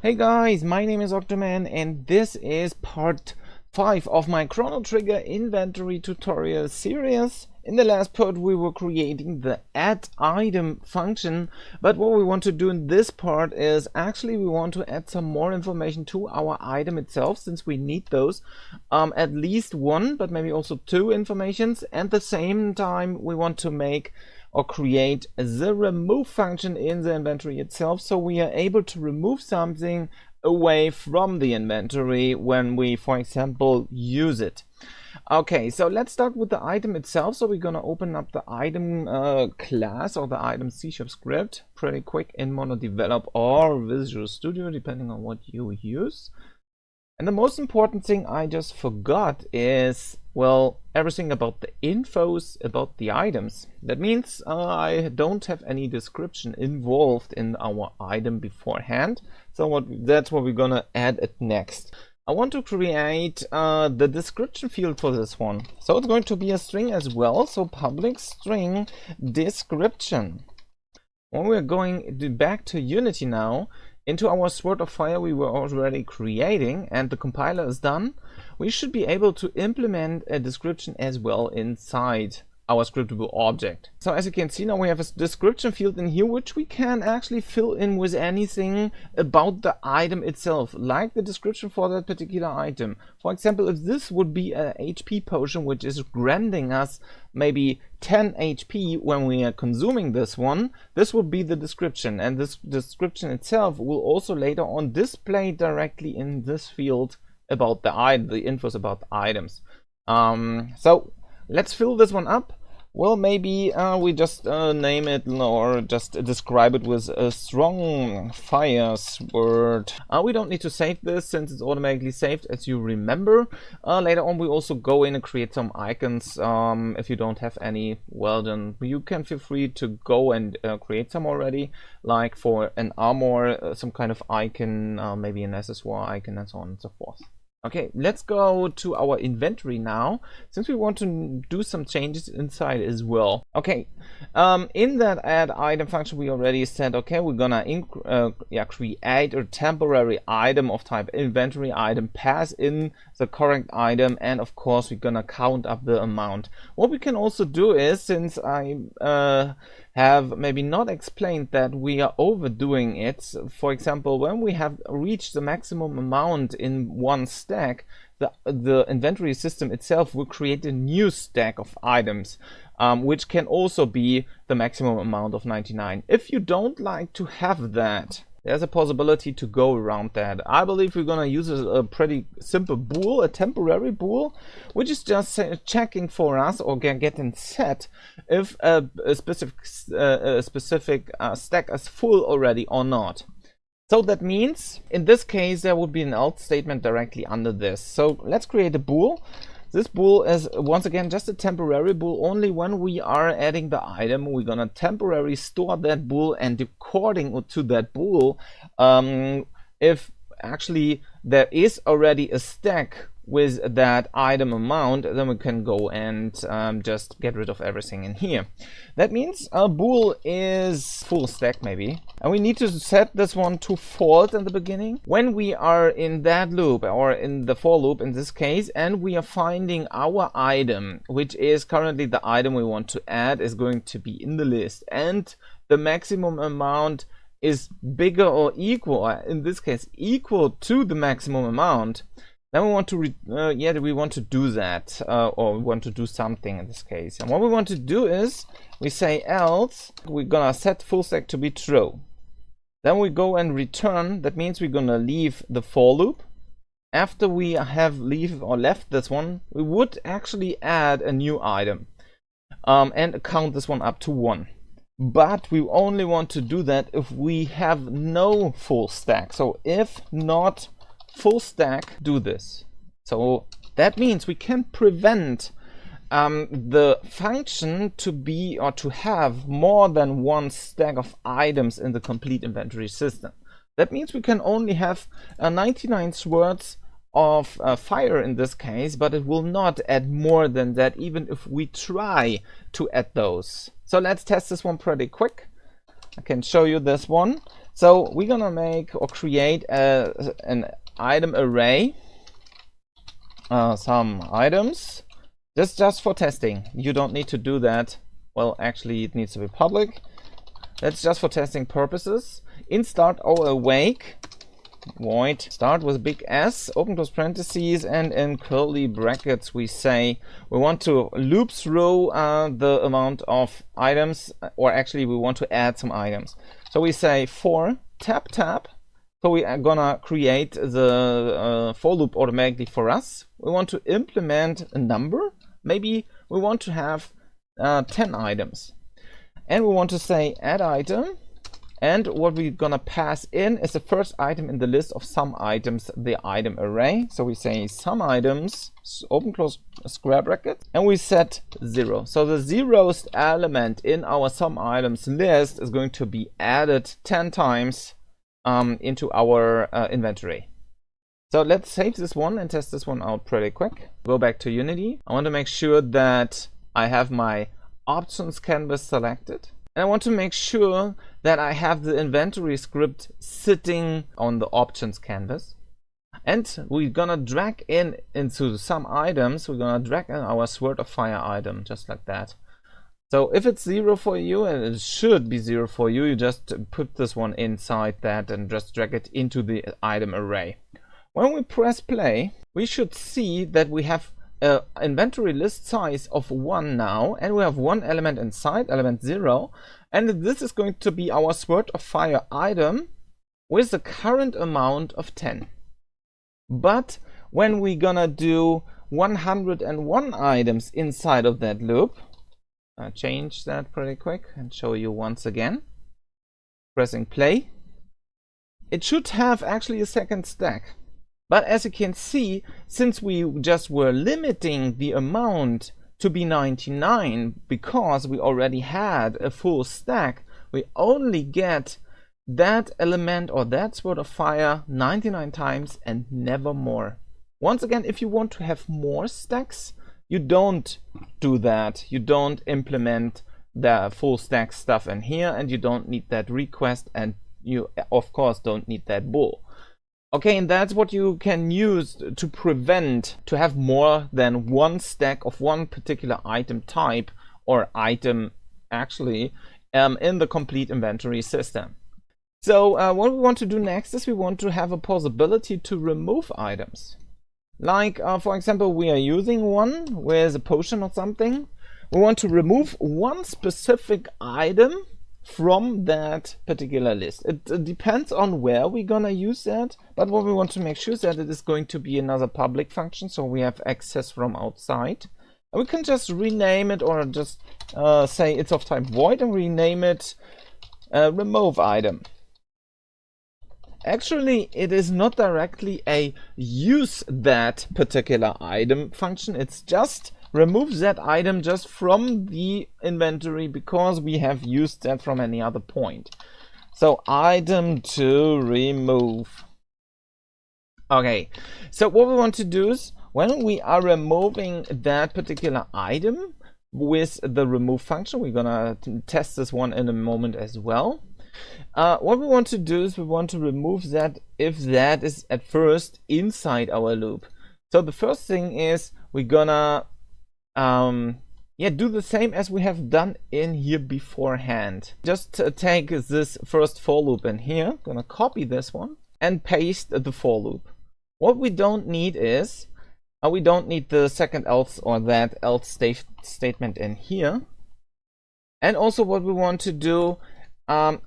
Hey guys, my name is xOctoManx and this is part 5 of my Chrono Trigger inventory tutorial series. In the last part we were creating the add item function, but what we want to do in this part is actually we want to add some more information to our item itself, since we need those, at least one but maybe also two informations. At the same time we want to make or create the remove function in the inventory itself, so we are able to remove something away from the inventory when we, for example, use it. Okay, so let's start with the item itself. So we're gonna open up the item class or the item C# script pretty quick in MonoDevelop or Visual Studio, depending on what you use. And the most important thing I just forgot is, well, everything about the infos about the items. That means I don't have any description involved in our item beforehand. So that's what we're gonna add it next. I want to create the description field for this one. So it's going to be a string as well. So public string description. When we're going back to Unity now, into our Sword of Fire we were already creating, and the compiler is done, we should be able to implement a description as well inside our scriptable object. So as you can see now, we have a description field in here which we can actually fill in with anything about the item itself, like the description for that particular item. For example, if this would be a HP potion which is granting us maybe 10 HP when we are consuming this one, this would be the description, and this description itself will also later on display directly in this field about the item, the infos about the items. So let's fill this one up. Well, maybe we just name it or just describe it with a strong fire sword. We don't need to save this since it's automatically saved, as you remember. Later on we also go in and create some icons. If you don't have any, well then you can feel free to go and create some already, like for an armor, some kind of icon, maybe an accessoire icon, and so on and so forth. Okay, let's go to our inventory now, since we want to do some changes inside as well. Okay, in that add item function we already said, okay, we're gonna create a temporary item of type inventory item, pass in the correct item, and of course we're gonna count up the amount. What we can also do is, since I have maybe not explained that we are overdoing it, for example, when we have reached the maximum amount in one stack, the inventory system itself will create a new stack of items, which can also be the maximum amount of 99. If you don't like to have that, there's a possibility to go around that. I believe we're gonna use a pretty simple bool, a temporary bool, which is just checking for us or getting set if a specific stack is full already or not. So that means in this case there would be an else statement directly under this. So let's create a bool. This bool is once again just a temporary bool. Only when we are adding the item, we're gonna temporarily store that bool, and according to that bool, if actually there is already a stack with that item amount, then we can go and just get rid of everything in here. That means a bool is full stack maybe, and we need to set this one to false in the beginning when we are in that loop, or in the for loop in this case, and we are finding our item, which is currently the item we want to add, is going to be in the list, and the maximum amount is bigger or equal, or in this case equal to the maximum amount. Then we want to we want to do that, or we want to do something in this case. And what we want to do is we say else, we're gonna set full stack to be true. Then we go and return. That means we're gonna leave the for loop. After we have left this one, we would actually add a new item and count this one up to 1. But we only want to do that if we have no full stack. So if not full stack, do this. So that means we can prevent the function to be or to have more than one stack of items in the complete inventory system. That means we can only have 99 swords of fire in this case, but it will not add more than that even if we try to add those. So let's test this one pretty quick. I can show you this one. So we're gonna make or create an item array, some items. This just for testing. You don't need to do that. Well, actually, it needs to be public. That's just for testing purposes. In start awake, void start with a big S, open close parentheses, and in curly brackets we say we want to loop through the amount of items, or actually we want to add some items. So we say for tab tab. So we are gonna create the for loop automatically for us. We want to implement a number. Maybe we want to have 10 items. And we want to say add item. And what we're gonna pass in is the first item in the list of some items, the item array. So we say some items, open close square bracket, and we set 0. So the zeroth element in our some items list is going to be added 10 times into our inventory. So let's save this one and test this one out pretty quick. Go back to Unity. I want to make sure that I have my options canvas selected. And I want to make sure that I have the inventory script sitting on the options canvas. And we're gonna drag into some items, we're gonna drag in our Sword of Fire item, just like that. So if it's 0 for you, and it should be 0 for you, you just put this one inside that and just drag it into the item array. When we press play, we should see that we have an inventory list size of 1 now, and we have one element inside, element 0, and this is going to be our Sword of Fire item with the current amount of 10. But when we're gonna do 101 items inside of that loop, change that pretty quick and show you once again. Pressing play. It should have actually a second stack. But as you can see, since we just were limiting the amount to be 99 because we already had a full stack, we only get that element or that Sword of Fire 99 times and never more. Once again, if you want to have more stacks, you don't do that. You don't implement the full stack stuff in here, and you don't need that request, and you of course don't need that bool. Okay, and that's what you can use to prevent to have more than one stack of one particular item type or item actually in the complete inventory system. So what we want to do next is we want to have a possibility to remove items. Like, for example, we are using one with a potion or something. We want to remove one specific item from that particular list. It depends on where we're gonna use that, but what we want to make sure is that it is going to be another public function, so we have access from outside. And we can just rename it, or just say it's of type void and rename it remove item. Actually, it is not directly a use that particular item function. It's just remove that item just from the inventory because we have used that from any other point. So item to remove. Okay, so what we want to do is when we are removing that particular item with the remove function, we're gonna test this one in a moment as well. What we want to do is we want to remove that if that is at first inside our loop. So the first thing is we're gonna do the same as we have done in here beforehand. Just take this first for loop in here, gonna copy this one and paste the for loop. What we don't need is we don't need the second else or that else statement in here. And also what we want to do,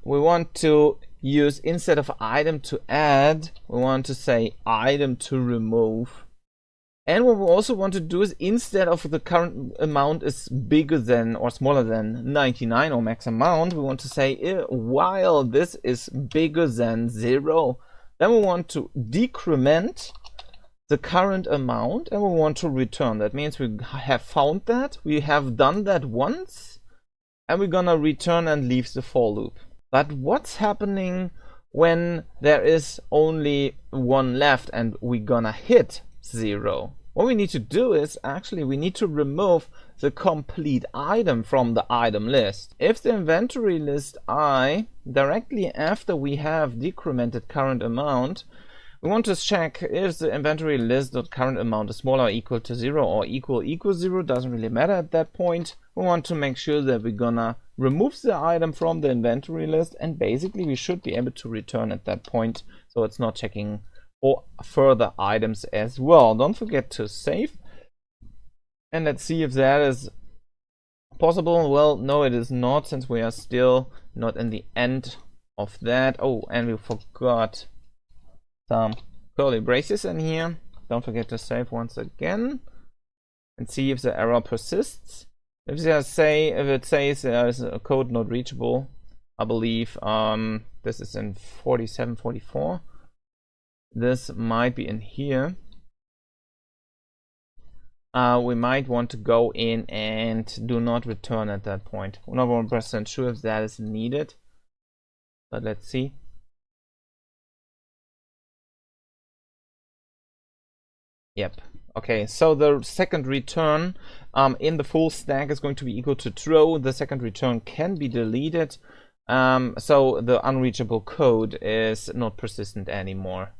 we want to use, instead of item to add, we want to say item to remove. And what we also want to do is, instead of the current amount is bigger than or smaller than 99 or max amount, we want to say while this is bigger than 0, then we want to decrement the current amount and we want to return. That means we have found that, we have done that once, and we're gonna return and leave the for loop. But what's happening when there is only one left and we're gonna hit 0? what we need to do is actually we need to remove the complete item from the item list. If the inventory list I, directly after we have decremented current amount, we want to check if the inventory list.current amount is smaller or equal to 0 or equals 0, doesn't really matter at that point. We want to make sure that we're gonna remove the item from the inventory list, and basically we should be able to return at that point, so it's not checking for further items as well. Don't forget to save, and let's see if that is possible. Well, no, it is not, since we are still not in the end of that. Oh, and we forgot some curly braces in here. Don't forget to save once again and see if the error persists. If it says there is a code not reachable, I believe this is in 4744. This might be in here. We might want to go in and do not return at that point. We're not 100% sure if that is needed, but let's see. Yep. Okay, so the second return in the full stack is going to be equal to true. The second return can be deleted, so the unreachable code is not persistent anymore.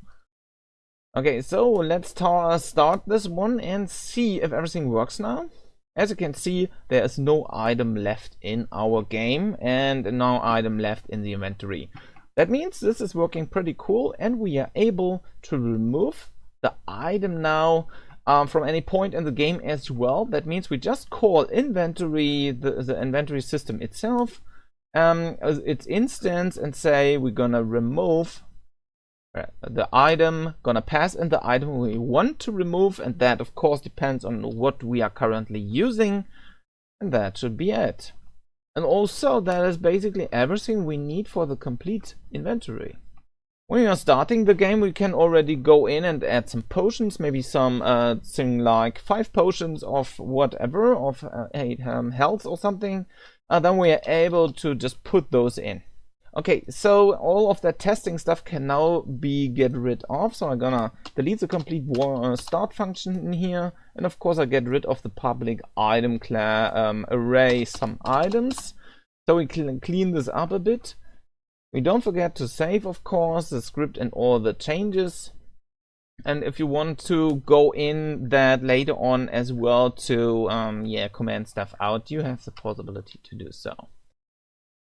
Okay, so let's start this one and see if everything works now. As you can see, there is no item left in our game and no item left in the inventory. That means this is working pretty cool, and we are able to remove the item now from any point in the game as well. That means we just call inventory, the inventory system itself, its instance, and say we're gonna remove the item, gonna pass in the item we want to remove, and that of course depends on what we are currently using, and that should be it. And also that is basically everything we need for the complete inventory. When we are starting the game, we can already go in and add some potions, maybe some thing like 5 potions of whatever, of 8 health or something. Then we are able to just put those in. Okay, so all of that testing stuff can now be get rid of. So I'm gonna delete the complete start function in here, and of course I get rid of the public item array some items. So we can clean this up a bit. We don't forget to save, of course, the script and all the changes. And if you want to go in that later on as well to comment stuff out, you have the possibility to do so.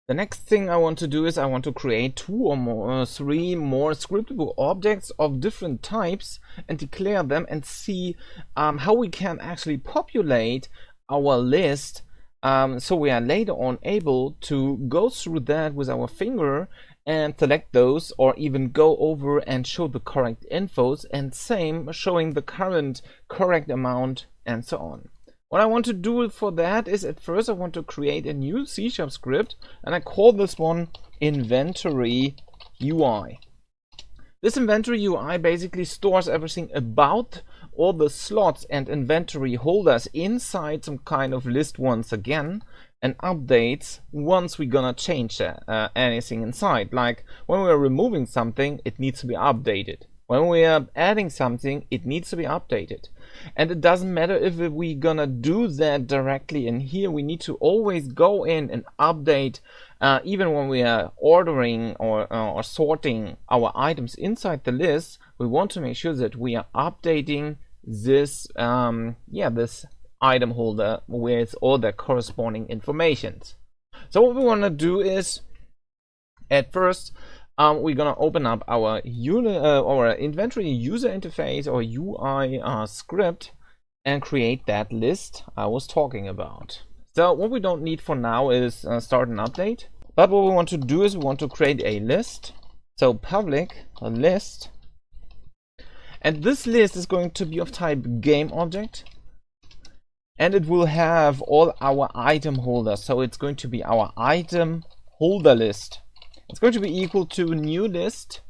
The next thing I want to do is I want to create 2 or 3 more scriptable objects of different types and declare them and see how we can actually populate our list. So we are later on able to go through that with our finger and select those, or even go over and show the correct infos, and same showing the current correct amount and so on. What I want to do for that is at first I want to create a new C# script, and I call this one inventory UI. This inventory UI basically stores everything about all the slots and inventory holders inside some kind of list once again, and updates once we're gonna change anything inside. Like when we're removing something, it needs to be updated. When we are adding something, it needs to be updated. And it doesn't matter if we're gonna do that directly in here. We need to always go in and update, even when we are ordering or sorting our items inside the list. We want to make sure that we are updating this this item holder with all the corresponding information. So what we want to do is, at first, we're gonna open up our inventory user interface or UI script and create that list I was talking about. So what we don't need for now is start an update, but what we want to do is we want to create a list. So public list, and this list is going to be of type game object, and it will have all our item holders. So it's going to be our item holder list. It's going to be equal to new list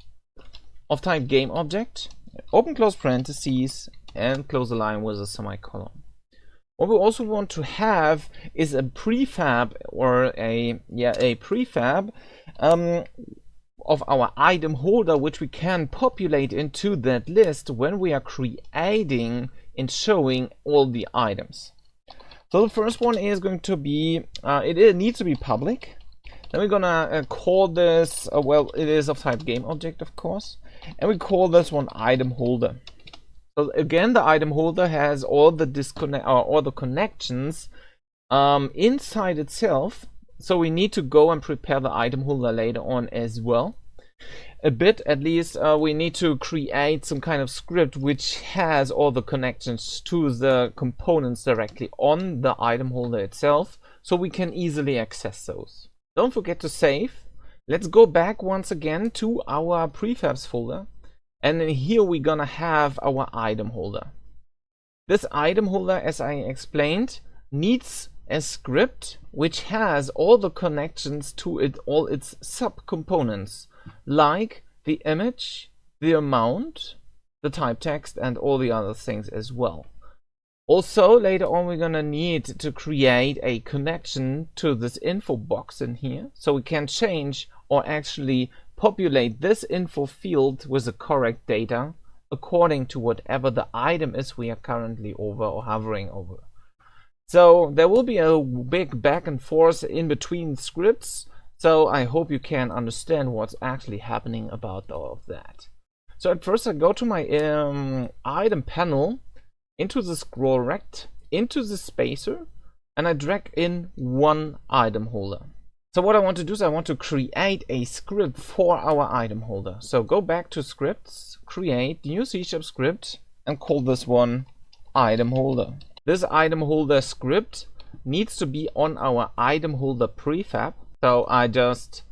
of type game object, open close parentheses, and close the line with a semicolon. What we also want to have is a prefab or a prefab of our item holder, which we can populate into that list when we are creating in showing all the items. So the first one is going to be, it needs to be public. Then we're gonna call this, well, it is of type GameObject, of course, and we call this one item holder. So again, the item holder has all the connections inside itself. So we need to go and prepare the item holder later on as well. A bit, at least, we need to create some kind of script which has all the connections to the components directly on the item holder itself, so we can easily access those. Don't forget to save. Let's go back once again to our prefabs folder, and then here we're gonna have our item holder. This item holder, as I explained, needs a script which has all the connections to it, all its subcomponents, like the image, the amount, the type text, and all the other things as well. Also, later on, we're gonna need to create a connection to this info box in here, so we can change or actually populate this info field with the correct data according to whatever the item is we are currently over or hovering over. So there will be a big back and forth in between scripts, so I hope you can understand what's actually happening about all of that. So at first I go to my item panel, into the scroll rect, into the spacer, and I drag in one item holder. So what I want to do is I want to create a script for our item holder. So go back to scripts, create new C# script, and call this one item holder. This item holder script needs to be on our item holder prefab. So I just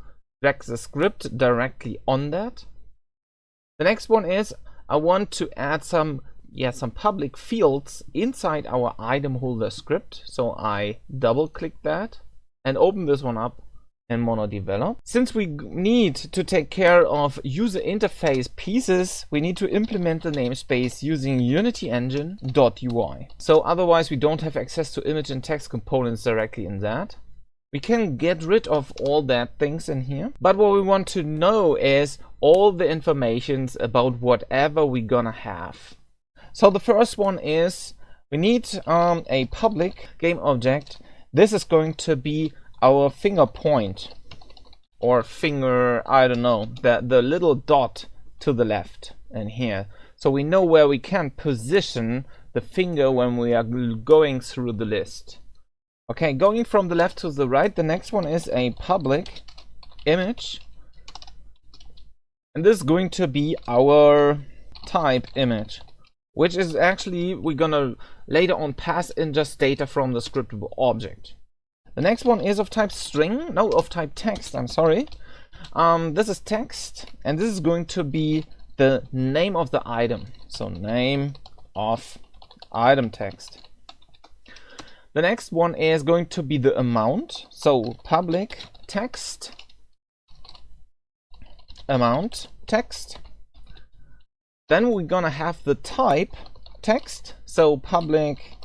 drag the script directly on that. The next one is I want to add some public fields inside our item holder script. So I double click that and open this one up in MonoDevelop. Since we need to take care of user interface pieces, we need to implement the namespace using Unity Engine.ui. So otherwise we don't have access to image and text components directly in that. We can get rid of all that things in here, but what we want to know is all the informations about whatever we're gonna have. So the first one is we need a public game object. This is going to be our finger point or finger, I don't know, the little dot to the left in here. So we know where we can position the finger when we are going through the list. Okay, going from the left to the right, the next one is a public image. And this is going to be our type image, which is actually, we're gonna later on pass in just data from the scriptable object. The next one is of type string, no, of type text, I'm sorry. This is text, and this is going to be the name of the item. So name of item text. The next one is going to be the amount. So public text, amount text. Then we're gonna have the type text. So public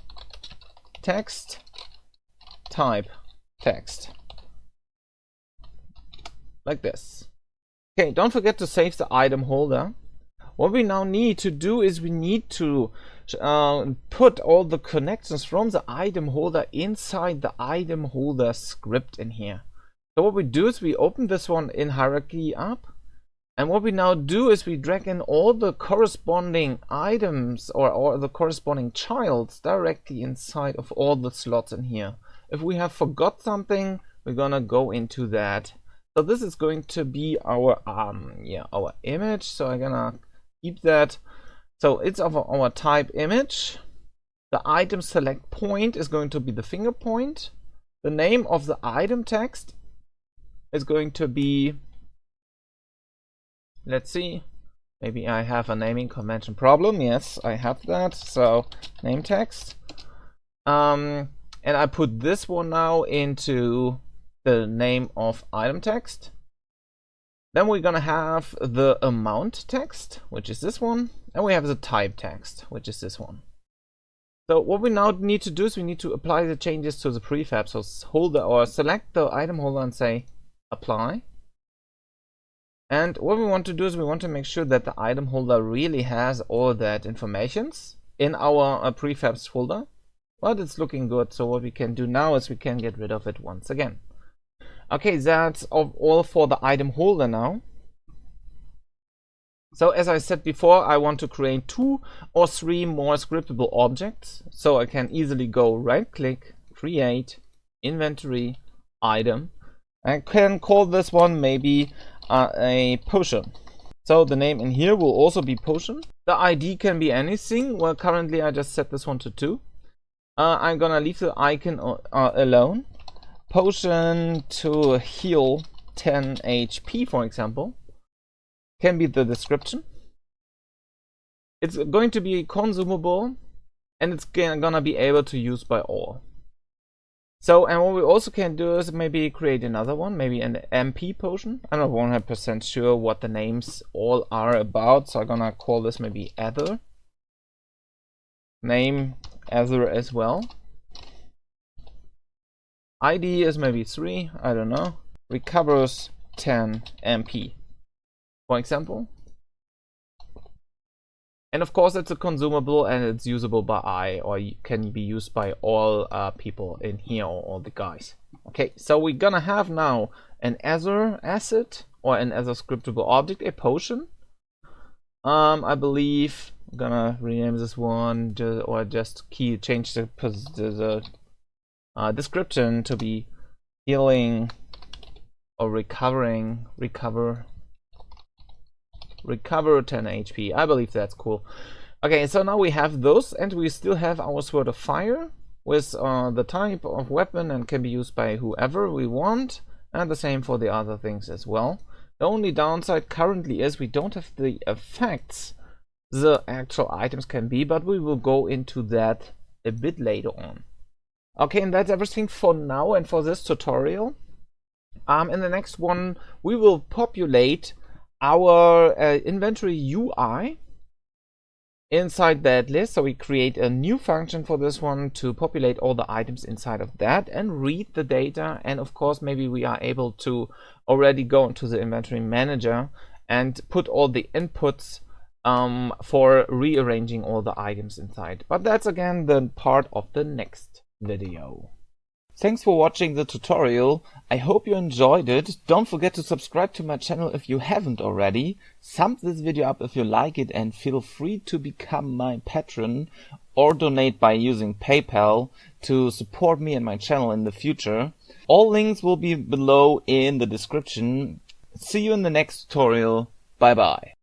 text, type text. Like this. Okay, don't forget to save the item holder. What we now need to do is we need to put all the connections from the item holder inside the item holder script in here. So what we do is we open this one in hierarchy up, and what we now do is we drag in all the corresponding items or the corresponding childs directly inside of all the slots in here. If we have forgot something, we're gonna go into that. So this is going to be our our image. So I'm gonna keep that. So it's of our type image. The item select point is going to be the finger point. The name of the item text is going to be, let's see, maybe I have a naming convention problem. Yes, I have that. So name text. And I put this one now into the name of item text. Then we're gonna have the amount text, which is this one, and we have the type text, which is this one. So what we now need to do is we need to apply the changes to the prefab. So holder or select the item holder and say apply. And what we want to do is we want to make sure that the item holder really has all that informations. in our prefabs folder, but it's looking good. So what we can do now is we can get rid of it once again. Okay, that's all for the item holder now. So as I said before, I want to create 2 or 3 more scriptable objects. So I can easily go right click, create, inventory, item. I can call this one maybe a potion. So the name in here will also be potion. The ID can be anything. Well, currently I just set this one to 2. I'm gonna leave the icon alone. Potion to heal 10 HP, for example, can be the description. It's going to be consumable, and it's gonna be able to use by all. So, and what we also can do is maybe create another one, maybe an MP potion. I'm not 100% sure what the names all are about, so I'm gonna call this maybe Ether. Name Ether as well. ID is maybe 3, I don't know. Recovers 10 MP, for example. And of course it's a consumable and it's usable by or can be used by all people in here, or all the guys. Okay, so we're gonna have now an Ether asset or an Ether scriptable object, a potion. I believe I'm gonna rename this one or just change the description to be healing or recover 10 HP. I believe that's cool. Okay, so now we have those, and we still have our Sword of Fire with the type of weapon and can be used by whoever we want, and the same for the other things as well. The only downside currently is we don't have the effects the actual items can be, but we will go into that a bit later on. Okay, and that's everything for now and for this tutorial. In the next one we will populate our inventory UI inside that list. So we create a new function for this one to populate all the items inside of that and read the data. And of course, maybe we are able to already go into the inventory manager and put all the inputs for rearranging all the items inside. But that's again the part of the next video. Thanks for watching the tutorial. I hope you enjoyed it. Don't forget to subscribe to my channel if you haven't already. Thumb this video up if you like it, and feel free to become my patron or donate by using PayPal to support me and my channel in the future. All links will be below in the description. See you in the next tutorial. Bye bye.